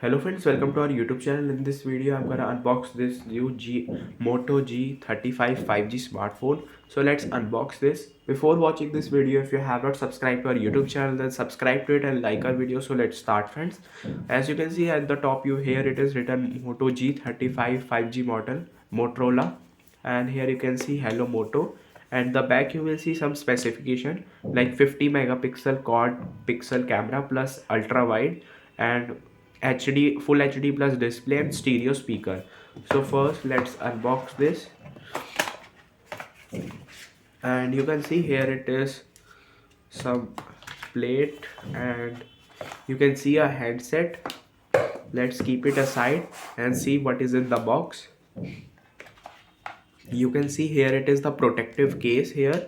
Hello friends, welcome to our YouTube channel. In this video, I'm gonna unbox this new Moto G35 5G smartphone. So let's unbox this. Before watching this video, if you have not subscribed to our YouTube channel, then subscribe to it and like our video. So let's start, friends. As you can see at the top, here it is written Moto G35 5G model Motorola, and here you can see Hello Moto. And the back you will see some specification like 50 megapixel quad pixel camera plus ultra wide and HD full HD plus display and stereo speaker. So first let's unbox this, and you can see here it is some plate, and you can see a headset. Let's keep it aside and see what is in the box. You can see here it is the protective case. Here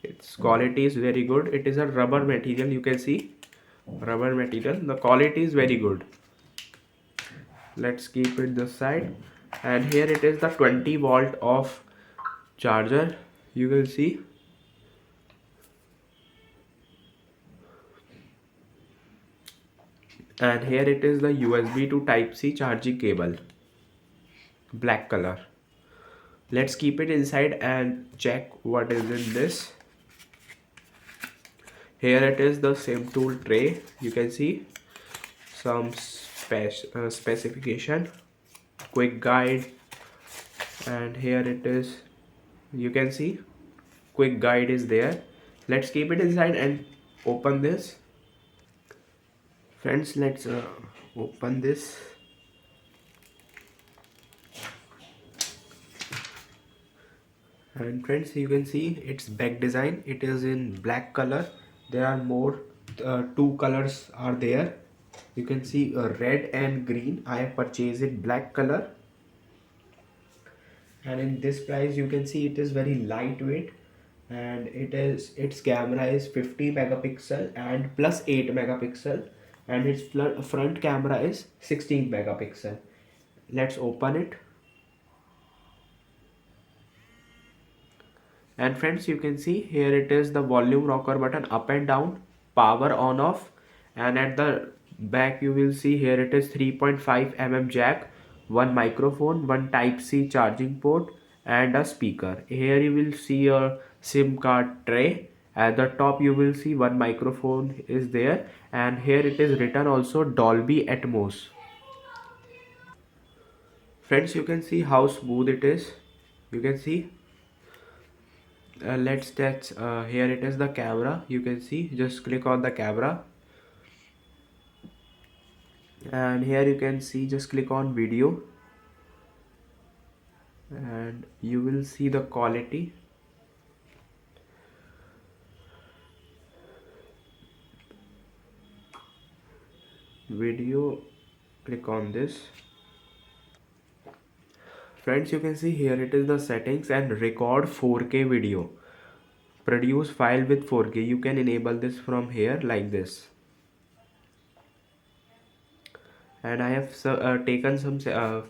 its quality is very good. It is a rubber material. You can see rubber material, the quality is very good. Let's keep it this side, and here it is the 20 volt of charger. You will see, and here it is the USB to type C charging cable, black color. Let's keep it inside and check what is in this. Here it is the SIM tool tray. You can see some specification, quick guide, and here it is. You can see quick guide is there. Let's keep it inside and open this. Friends, let's open this. And friends, you can see its back design. It is in black color. There are more, two colors are there. You can see red and green. I have purchased it black color, and in this price you can see it is very lightweight, and its camera is 50 megapixel and plus 8 megapixel, and its front camera is 16 megapixel. Let's open it. And friends, you can see here it is the volume rocker button, up and down, power on off. And at the back you will see here it is 3.5 mm jack, one microphone, one type C charging port, and a speaker. Here you will see a SIM card tray. At the top you will see one microphone is there, and here it is written also Dolby Atmos. Friends, you can see how smooth it is. You can see, let's touch, here it is the camera. You can see, just click on the camera, and here you can see, just click on video, and you will see the quality. Video, click on this. Friends, you can see here it is the settings and record 4K video, produce file with 4K. You can enable this from here like this. And I have taken some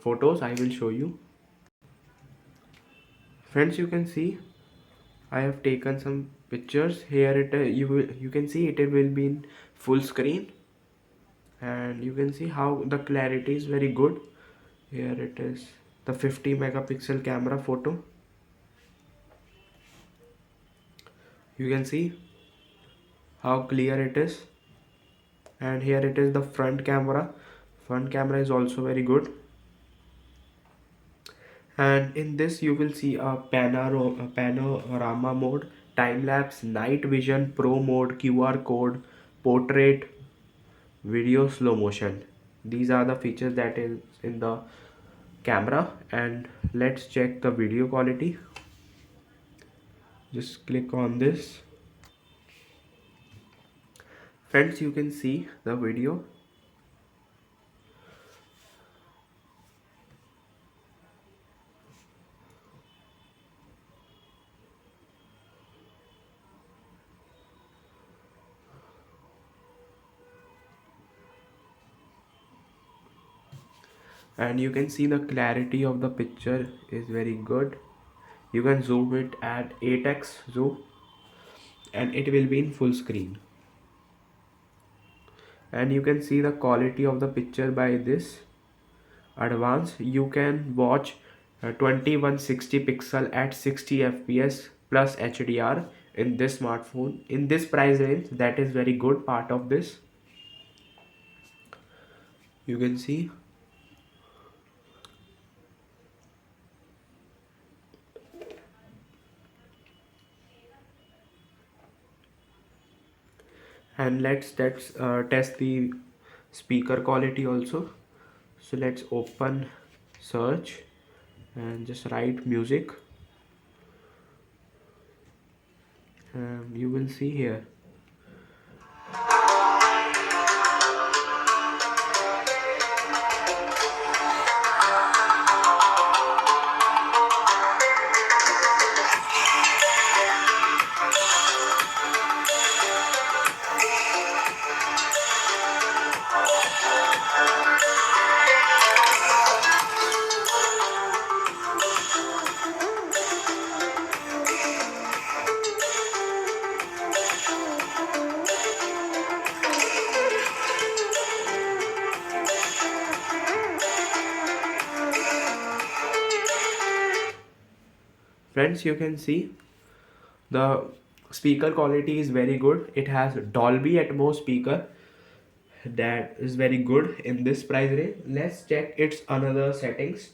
photos. I will show you. Friends, you can see I have taken some pictures. Here you can see it will be in full screen, and you can see how the clarity is very good. Here it is the 50 megapixel camera photo. You can see how clear it is, and here it is the front camera. Front camera is also very good, and in this you will see a panorama mode, time lapse, night vision, pro mode, QR code, portrait, video, slow motion. These are the features that is in the camera. And let's check the video quality. Just click on this. Friends, you can see the video, and you can see the clarity of the picture is very good. You can zoom it at 8x zoom, and it will be in full screen. and you can see the quality of the picture by this advanced. You can watch 2160 pixel at 60 fps plus HDR in this smartphone in this price range. That is very good part of this. You can see, and let's test the speaker quality also. So let's open search and just write music, and you will see here. Friends, you can see the speaker quality is very good. It has Dolby Atmos speaker, that is very good in this price range. Let's check its another settings.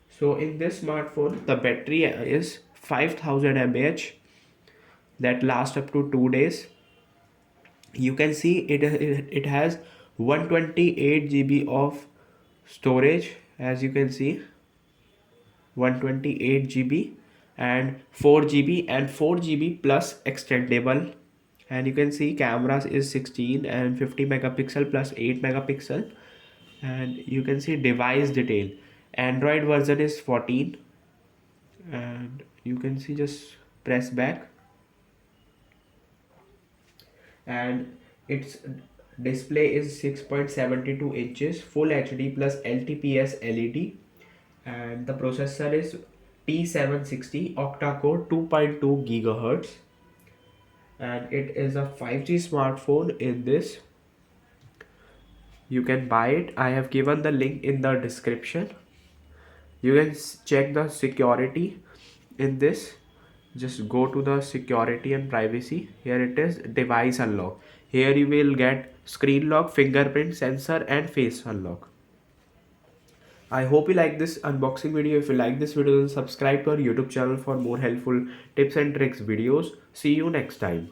So in this smartphone, the battery is 5000 mAh, that lasts up to 2 days. You can see it has 128 GB of storage, as you can see, 128 GB and 4 GB and 4 GB plus extendable. And you can see cameras is 16 and 50 megapixel plus 8 megapixel. And you can see device detail, Android version is 14, and you can see, just press back, and its display is 6.72 inches, full HD plus LTPS LED, and the processor is T760 octa-core 2.2 gigahertz, and it is a 5G smartphone in this. You can buy it. I have given the link in the description. You can check the security in this. Just go to the security and privacy. Here it is, device unlock. Here you will get screen lock, fingerprint sensor and face unlock. I hope you like this unboxing video. If you like this video, then subscribe to our YouTube channel for more helpful tips and tricks videos. See you next time.